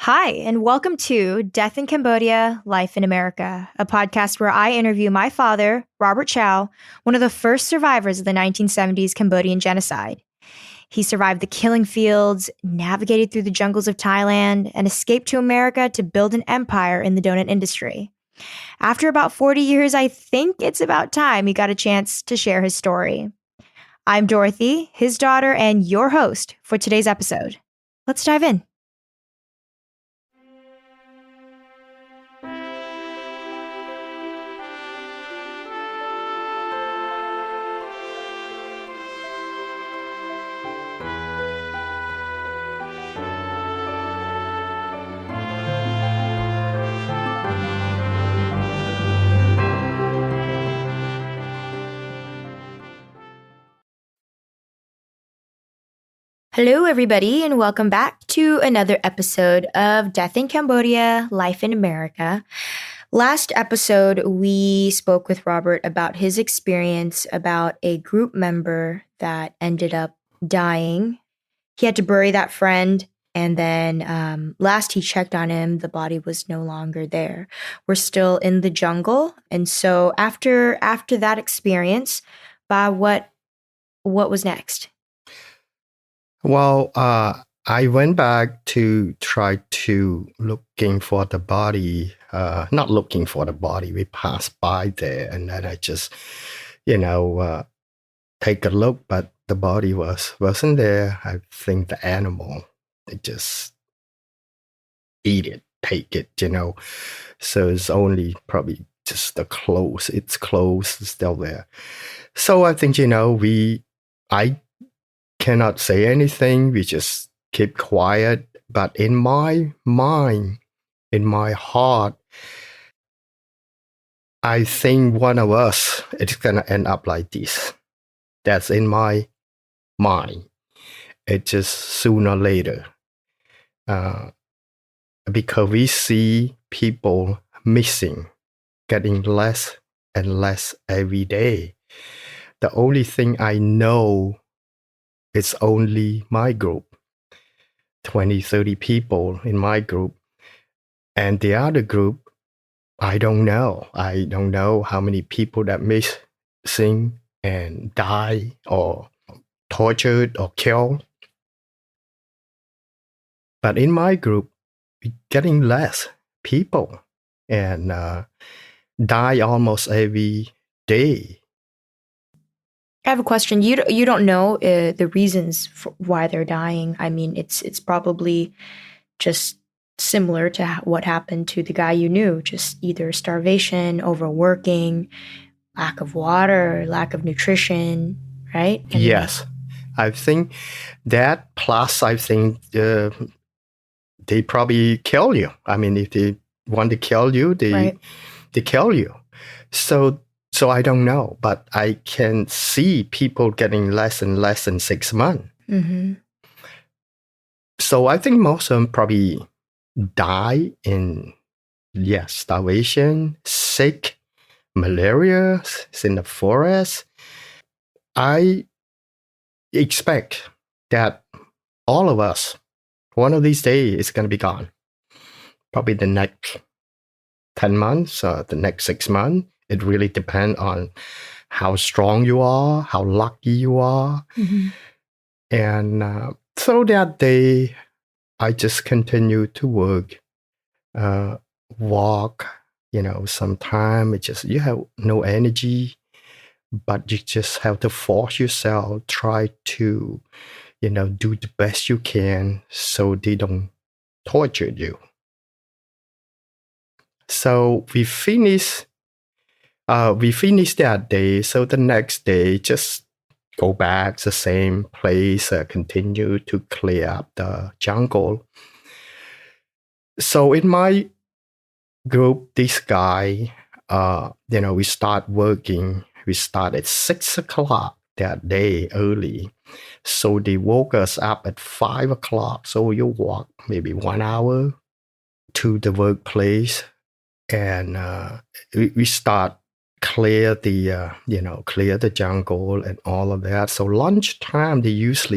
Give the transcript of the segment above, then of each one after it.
Hi, and welcome to Death in Cambodia, Life in America, a podcast where I interview my father, Robert Chow, one of the first survivors of the 1970s Cambodian genocide. He survived the killing fields, navigated through the jungles of Thailand, and escaped to America to build an empire in the donut industry. After about 40 years, I think it's about time he got a chance to share his story. I'm Dorothy, his daughter, and your host for today's episode. Let's dive in. Hello, everybody, and welcome back to another episode of Death in Cambodia, Life in America. Last episode, we spoke with Robert about his experience about a group member that ended up dying. He had to bury that friend, and then last he checked on him, the body was no longer there. We're still in the jungle, and so after that experience, Bob, what was next? Well, I went back to try to looking for the body, not looking for the body. We passed by there and then I just, take a look, but the body wasn't there. I think the animal, they just eat it, take it, So it's only probably just the clothes. Its clothes is still there. So I think, I cannot say anything. We just keep quiet. But in my mind, in my heart, I think one of us is going to end up like this. That's in my mind. It just sooner or later. Because we see people missing, getting less and less every day. The only thing I know, it's only my group, 20, 30 people in my group. And the other group, I don't know. I don't know how many people that missing and die or tortured or killed. But in my group, we're getting less people and die almost every day. I have a question. You don't know the reasons for why they're dying. I mean, it's probably just similar to what happened to the guy you knew, just either starvation, overworking, lack of water, lack of nutrition, right? Yes. I think that plus I think they probably kill you. I mean, if they want to kill you, they kill you. So I don't know, but I can see people getting less and less in 6 months. Mm-hmm. So I think most of them probably die in, starvation, sick, malaria, in the forest. I expect that all of us, one of these days, is going to be gone. Probably the next 10 months or the next 6 months. It really depends on how strong you are, how lucky you are. Mm-hmm. And so that day, I just continue to work, walk, sometimes it just, you have no energy, but you just have to force yourself, try to, do the best you can so they don't torture you. So we finished that day. So the next day, just go back to the same place, continue to clear up the jungle. So in my group, this guy, we start working. We start at 6 o'clock that day early. So they woke us up at 5 o'clock. So you walk maybe 1 hour to the workplace. And we start clear the jungle and all of that. So lunchtime,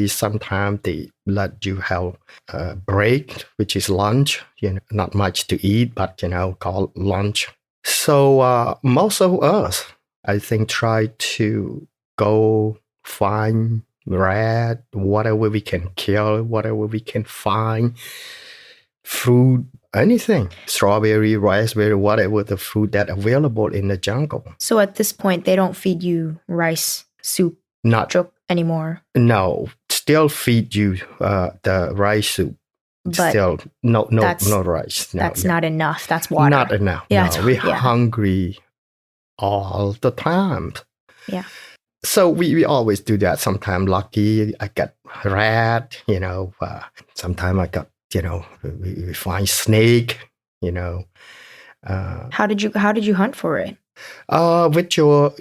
sometimes they let you have a break, which is lunch, not much to eat, but, called lunch. So most of us, I think, try to go find rat, whatever we can kill, whatever we can find, fruit, anything, strawberry, raspberry, whatever the fruit that available in the jungle. So at this point, they don't feed you rice, soup, chuk anymore? No, still feed you the rice soup. But still no rice. No, that's not enough. That's water. Not enough. Yeah, no, we're hungry all the time. Yeah. So we always do that. Sometimes lucky, I got rat, sometimes I got, we find snake, How did you hunt for it? With your,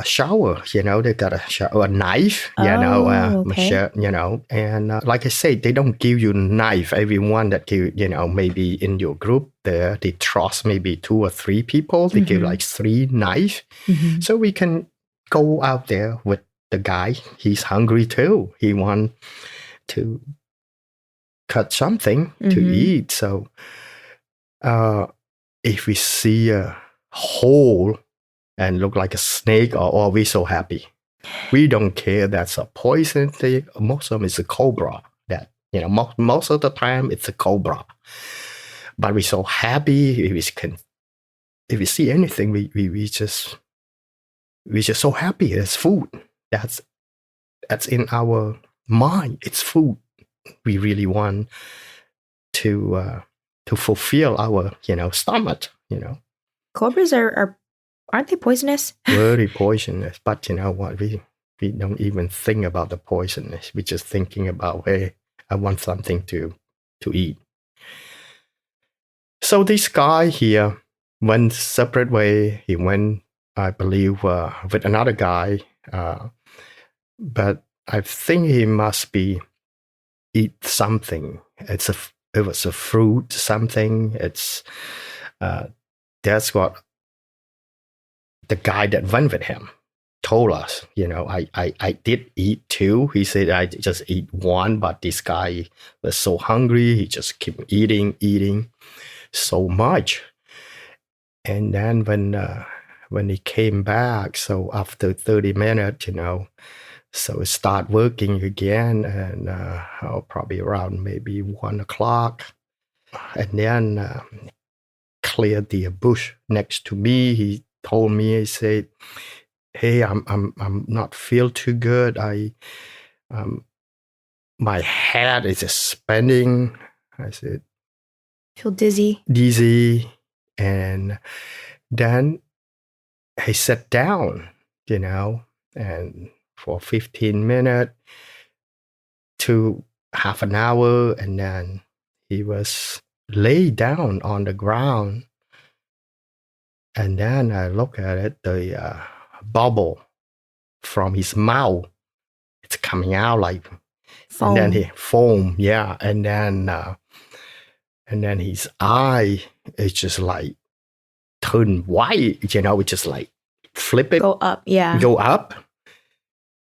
shower, they got a knife, okay. machete, and like I say, they don't give you knife. Everyone that give, maybe in your group there, they trust maybe 2 or 3 people. They give like 3 knife. So we can go out there with the guy. He's hungry too. He want to cut something to eat. So if we see a hole and look like a snake, or we so happy. We don't care that's a poison thing. Most of them is a cobra. That, most of the time it's a cobra. But we're so happy if we see anything, we just so happy. It's food. That's in our mind. It's food. We really want to fulfill our stomach. Cobras aren't they poisonous? Very poisonous. But you know what? We don't even think about the poisonous. We're just thinking about, hey, I want something to eat. So this guy here went separate way. He went, I believe, with another guy. But I think he must be eat something. It was a fruit, something. It's that's what the guy that went with him told us. I did eat 2. He said I just eat 1, but this guy was so hungry. He just kept eating so much. And then when he came back, so after 30 minutes, so it start working again, and probably around maybe 1 o'clock, and then cleared the bush next to me. He told me, he said, "Hey, I'm not feel too good. My head is just spinning." I said, "Feel dizzy." Dizzy, and then he sat down, and for 15 minutes to half an hour, and then he was lay down on the ground. And then I look at it, the bubble from his mouth, it's coming out like foam. And then he foam, yeah. And then his eye is just like turn white, it just like flip it. Go up, yeah. Go up.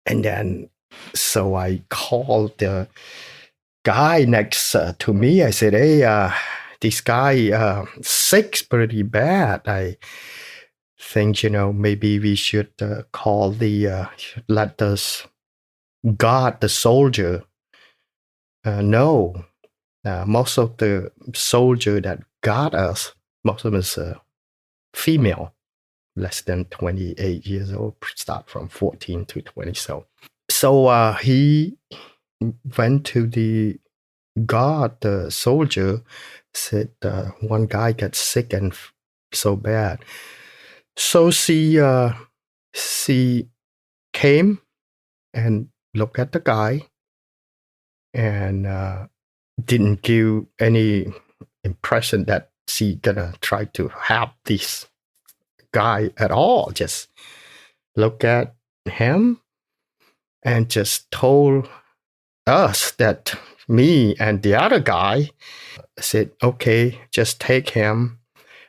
And then, so I called the guy next to me. I said, "Hey, this guy sick pretty bad. I think, maybe we should call let us guard the soldier know. Most of the soldier that guard us, most of them is female, less than 28 years old, start from 14 to 20. So he went to the guard, the soldier, said one guy got sick and so bad. So she came and looked at the guy and didn't give any impression that she gonna try to help this guy at all. Just look at him and just told us that me and the other guy said, "Okay, just take him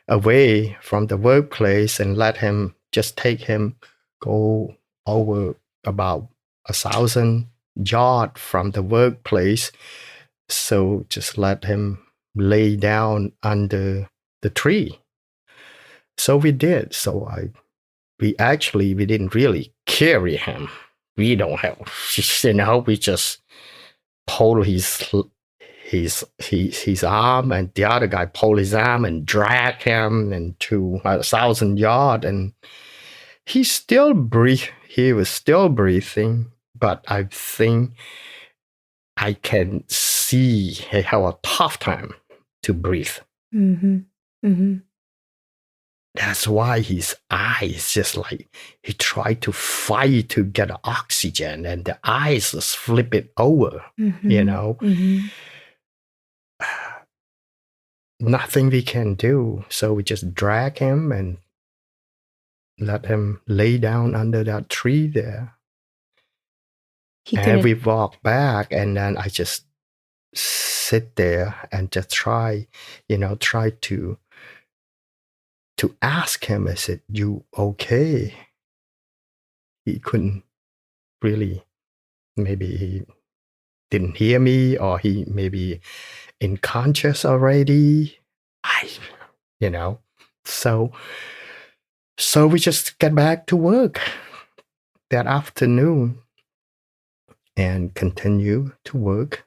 away from the workplace and let him just take him, go over about 1,000 yards from the workplace. So just let him lay down under the tree. So we did. So we didn't really carry him. We don't have, we just pull his arm, and the other guy pull his arm and drag him into 1,000 yards, and he was still breathing, but I think I can see he have a tough time to breathe. Mm-hmm. Mm-hmm. That's why his eyes just like he tried to fight to get oxygen, and the eyes just flip it over. Mm-hmm. Nothing we can do. So we just drag him and let him lay down under that tree there. And we walk back, and then I just sit there and just try to ask him. I said, "You okay?" He couldn't really. Maybe he didn't hear me, or he maybe unconscious already. So we just get back to work that afternoon and continue to work,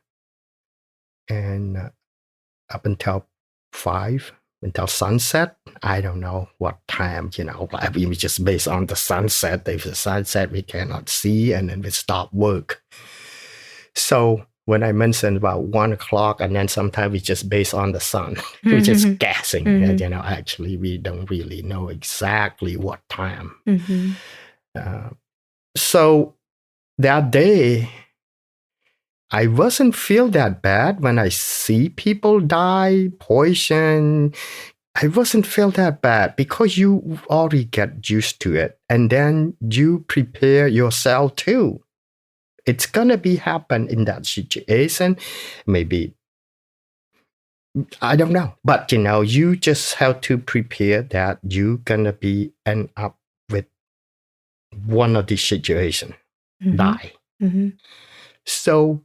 and up until 5, until sunset. I don't know what time, but we just based on the sunset. If the sunset we cannot see, and then we stop work. So when I mentioned about 1 o'clock, and then sometimes we just based on the sun, we're just guessing. And, actually we don't really know exactly what time. So that day, I wasn't feel that bad when I see people die, poison. I wasn't feel that bad because you already get used to it, and then you prepare yourself too. It's gonna be happen in that situation. Maybe I don't know, but you just have to prepare that you gonna be end up with one of these situations, die. So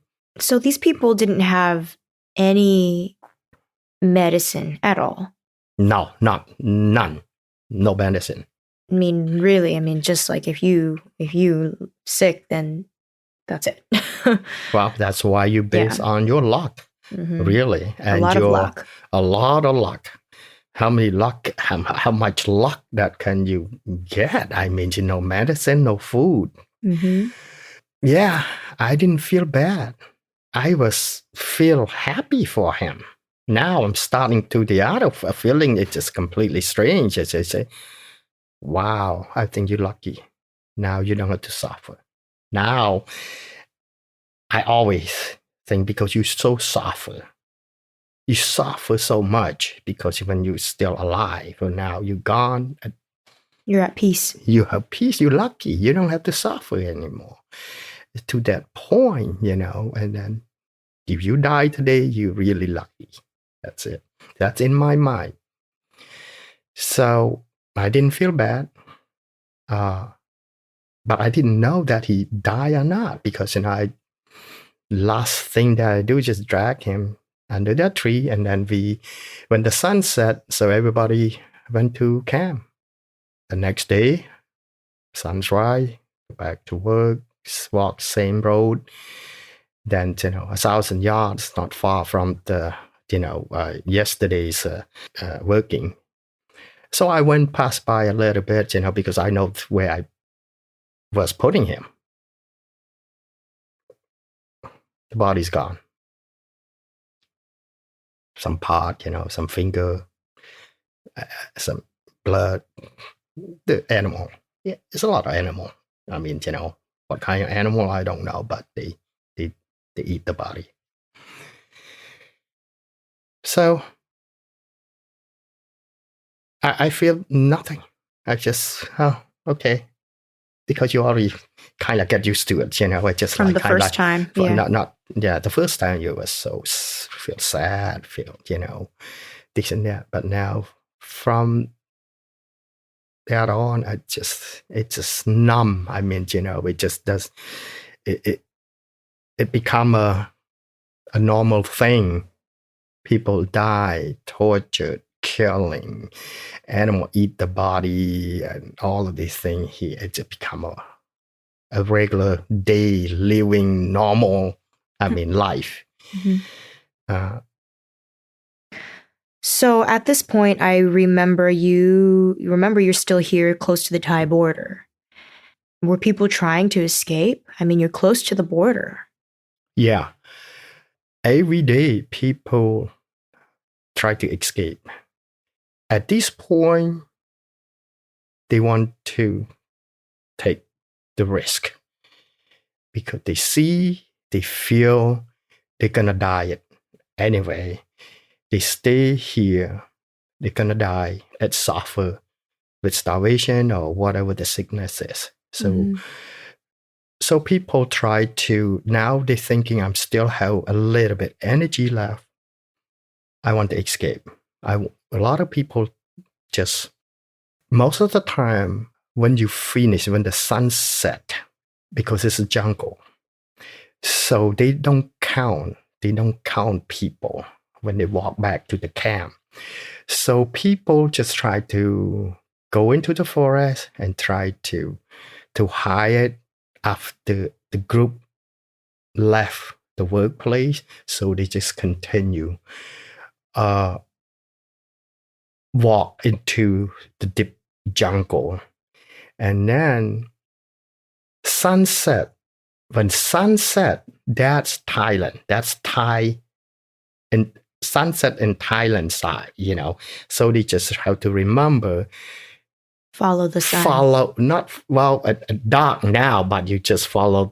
these people didn't have any medicine at all. No, none. No medicine. I mean, really, just like if you sick, then that's it. Well, that's why you base on your luck, really, and a lot of luck. How much luck that can you get? No medicine, no food. Yeah, I didn't feel bad. I feel happy for him. Now I'm starting to the other feeling. It's just completely strange. I say, wow, I think you're lucky. Now you don't have to suffer. Now, I always think because you so suffer. You suffer so much because when you're still alive, but now you're gone. You're at peace. You have peace. You're lucky. You don't have to suffer anymore. To that point, and then if you die today, you're really lucky. That's it. That's in my mind. So I didn't feel bad. But I didn't know that he died or not because, last thing that I do is just drag him under that tree. And then when the sun set, so everybody went to camp. The next day, sun's rise, go back to work, walk same road. Then, 1,000 yards, not far from the, yesterday's working. So I went past by a little bit, because I know where I was putting him. The body's gone. Some part, some finger, some blood, the animal. Yeah, it's a lot of animal. What kind of animal, I don't know, but they eat the body. So I feel nothing. I just, okay. Because you already kind of get used to it, It's just from the first time. Yeah. The first time you was so feel sad, feel, this and that. But now from that on, it just numb. I mean, it just does, it become a normal thing. People die, tortured, killing, animal eat the body, and all of these things. It just become a regular day living normal, life. Mm-hmm. So at this point, I remember you're still here close to the Thai border. Were people trying to escape? I mean, you're close to the border. Yeah. Every day, people try to escape. At this point, they want to take the risk because they feel they're gonna die anyway. They stay here, they're gonna die and suffer with starvation or whatever the sickness is. So people try to, now they're thinking I'm still have a little bit energy left. I want to escape. A lot of people just, most of the time when the sun set, because it's a jungle, so they don't count people when they walk back to the camp. So people just try to go into the forest and try to hide after the group left the workplace. So they just continue walk into the deep jungle. And then sunset, when sunset, that's Thailand. That's Thai, and sunset in Thailand side, So they just have to remember, follow the sun. Dark now, but you just follow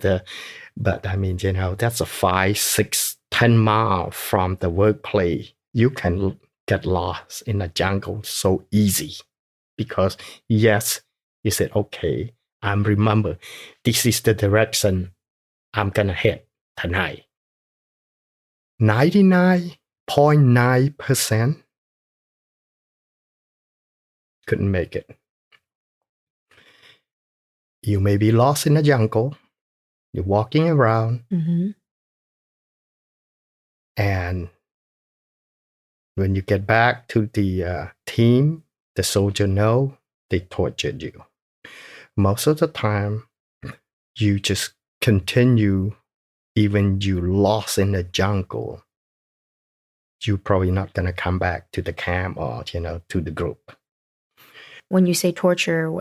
but that's a 5, 6, 10 miles from the workplace. You can get lost in the jungle so easy because, yes, you said, okay, remember, this is the direction I'm going to hit tonight. 99.9% couldn't make it. You may be lost in the jungle. You're walking around. Mm-hmm. And when you get back to the team, the soldier know they tortured you. Most of the time, you just continue, even you lost in the jungle, you're probably not going to come back to the camp or, to the group. When you say torture,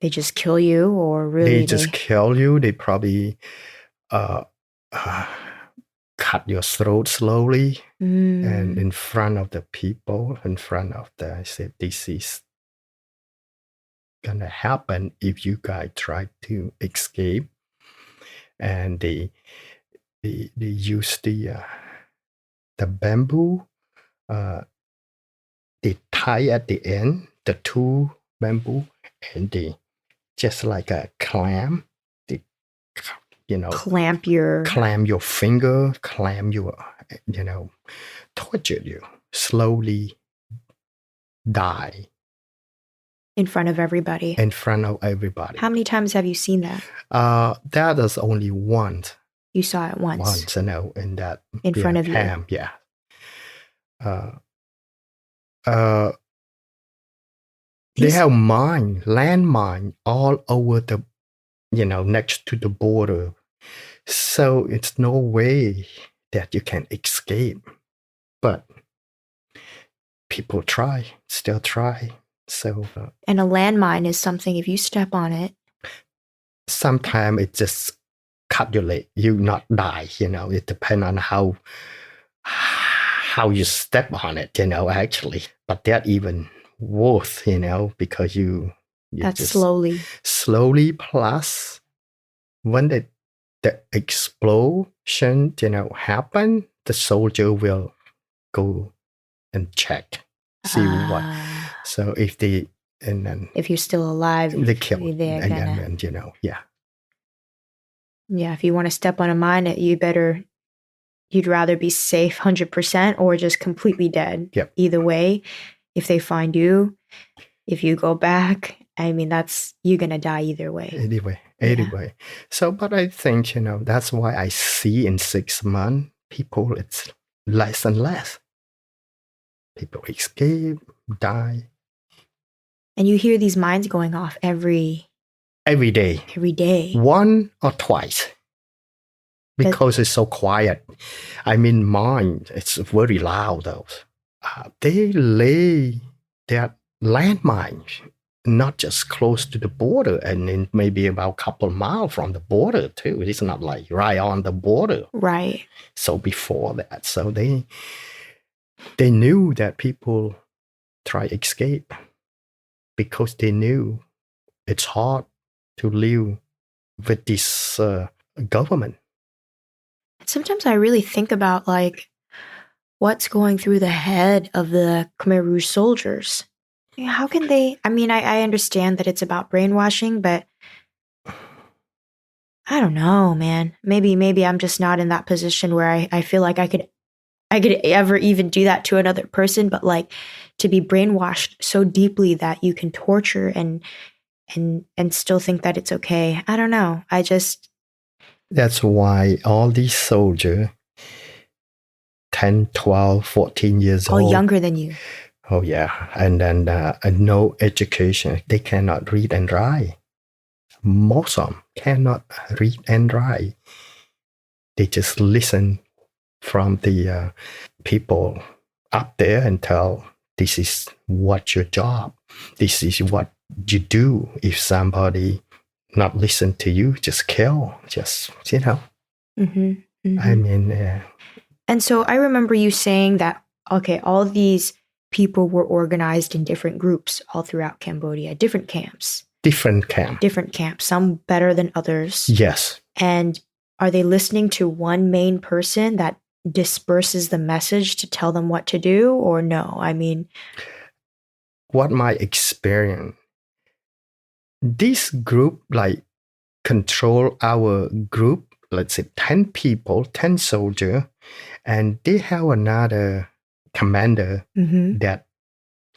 they just kill you, or really? They just kill you. They probably cut your throat slowly and in front of the people, in front of I said, this is gonna happen if you guys try to escape. And they use the bamboo. They tie at the end the 2 bamboo, and they just like a clamp. They clamp your finger, clamp your, torture you, slowly die. In front of everybody. How many times have you seen that? That is only once. You saw it once? Once, in that. In front of camp, yeah. They have landmine all over the, next to the border. So it's no way that you can escape. But people still try. So. And a landmine is something, if you step on it. Sometimes it just cut your leg. You not die, it depends on how you step on it, actually. But that even worse, because you that's just slowly, plus when the explosion, happen, the soldier will go and check, see what. So if if you're still alive, they kill you, yeah. Yeah, if you want to step on a mine, you'd rather be safe 100% or just completely dead. Yep. Either way, if they find you, if you go back, I mean, you're going to die either way. Anyway. So, but I think, that's why I see in 6 months, people, it's less and less. People escape, die. And you hear these mines going off every day. Every day. One or twice. Because it's so quiet. I mean, mine, it's very loud though. They lay their landmines not just close to the border, and in maybe about a couple miles from the border too. It's not like right on the border. Right. So before that, so they knew that people try escape because they knew it's hard to live with this government. Sometimes I really think about like what's going through the head of the Khmer Rouge soldiers. How can they? I mean, I understand that it's about brainwashing, but I don't know, man. Maybe I'm just not in that position where I feel like I could ever even do that to another person. But like to be brainwashed so deeply that you can torture and still think that it's okay. I don't know. That's why all these soldiers, 10, 12, 14 years all old. Younger than you. Oh, yeah. And then no education. They cannot read and write. Most of them cannot read and write. They just listen from the people up there and tell, this is what your job. This is what you do. If somebody not listen to you, just kill. Just, Mm-hmm, mm-hmm. I mean... And so I remember you saying that, okay, all these people were organized in different groups all throughout Cambodia, different camps. Different camps, some better than others. Yes. And are they listening to one main person that disperses the message to tell them what to do, or no? I mean... What my experience, this group like control our group, let's say 10 people, 10 soldiers, and they have another commander that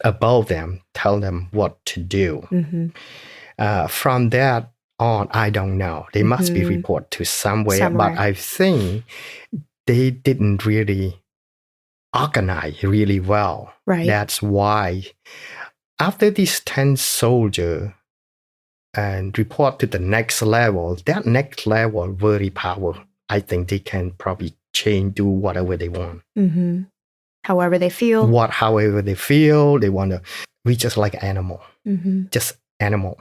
above them tell them what to do. From that on, I don't know. They must be reported to somewhere, but I think they didn't really organize really well. Right. That's why after these 10 soldiers and report to the next level, that next level very powerful. I think they can probably change, do whatever they want. However they feel. However they feel, they want to. We just like animal. Just animal.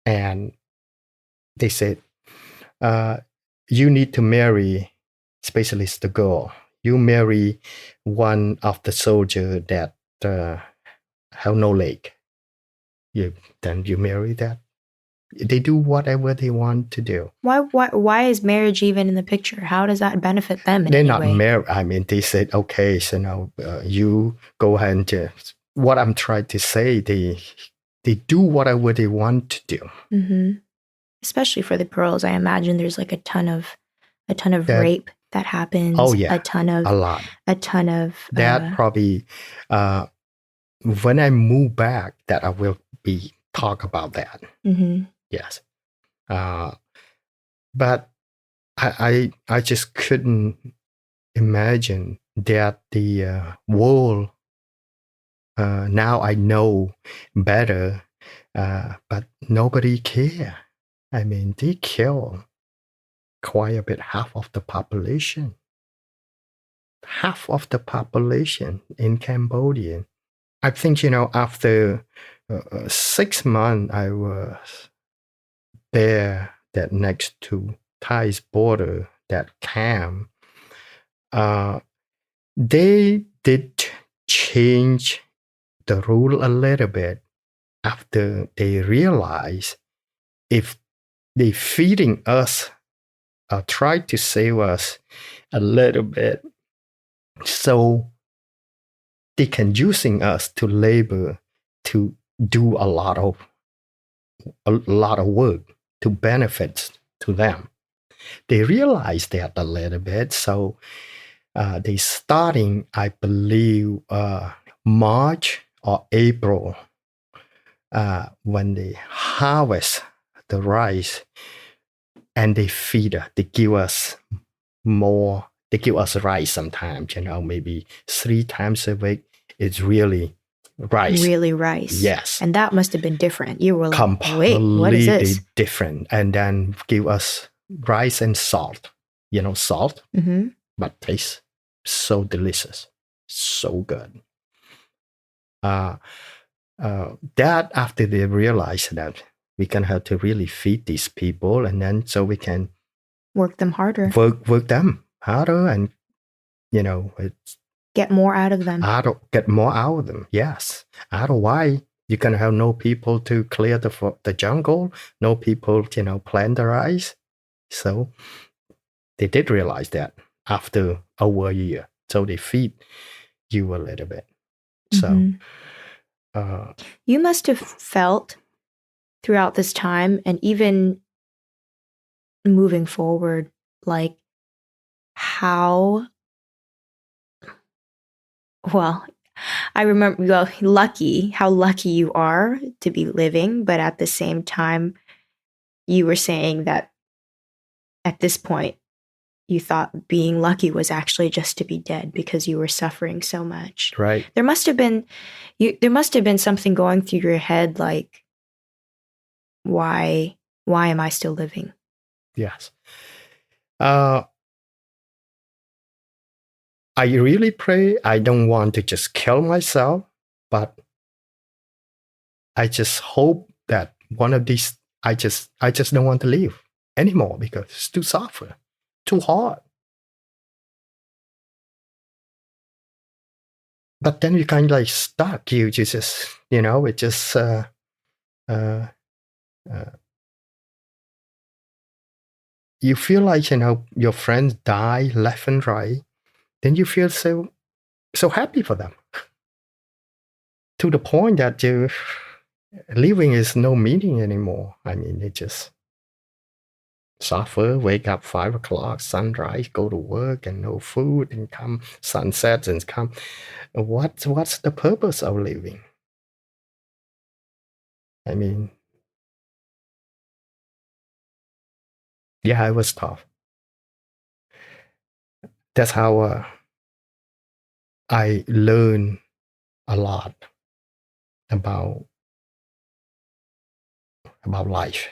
And they said, you need to marry, especially the girl. You marry one of the soldier that have no leg. Then you marry that. They do whatever they want to do. Why is marriage even in the picture? How does that benefit them in They're any not way? married. I mean, they said, okay, so now you go ahead and just, what I'm trying to say, they do whatever they want to do. Especially for the girls, I imagine there's like a ton of rape that happens. Oh yeah, a lot. That probably when I move back, that I will be talk about that. Yes, but I just couldn't imagine that the world. Now I know better, but nobody care. I mean, they kill quite a bit, half of the population. Half of the population in Cambodia. I think, after 6 months, I was there, that next to Thai's border, that camp. They did change the rule a little bit after they realized if they feeding us or try to save us a little bit, so they can using us to labor to do a lot of work to benefit to them. They realize that a little bit, so they starting, I believe, March or April, when they harvest the rice and they give us more, they give us rice sometimes, maybe 3 times a week. It's really rice. Really rice. Yes. And that must have been different. You were like, Completely wait, what is this? different. And then give us rice and salt, salt, but tastes so delicious, so good. That after they realize that we can have to really feed these people, and then so we can work them harder, work them harder, and it's get more out of them. Get more out of them. Yes. Otherwise, you can have no people to clear the jungle, no people, plant the rice. So they did realize that after over a year. So they feed you a little bit. So you must have felt throughout this time, and even moving forward, like how I remember, how lucky you are to be living, but at the same time, you were saying that at this point, you thought being lucky was actually just to be dead because you were suffering so much. Right. There must have been something going through your head like, why am I still living? Yes. I really pray. I don't want to just kill myself, but I just hope that one of these, I just don't want to live anymore because it's too suffer, too hard. But then you kind of like stuck. You just, it just, you feel like, your friends die left and right. Then you feel so happy for them to the point that living is no meaning anymore. I mean, it just suffer, wake up 5 o'clock, sunrise, go to work and no food, and come sunsets and come. What's the purpose of living? I mean, yeah, it was tough. That's how I learned a lot about life.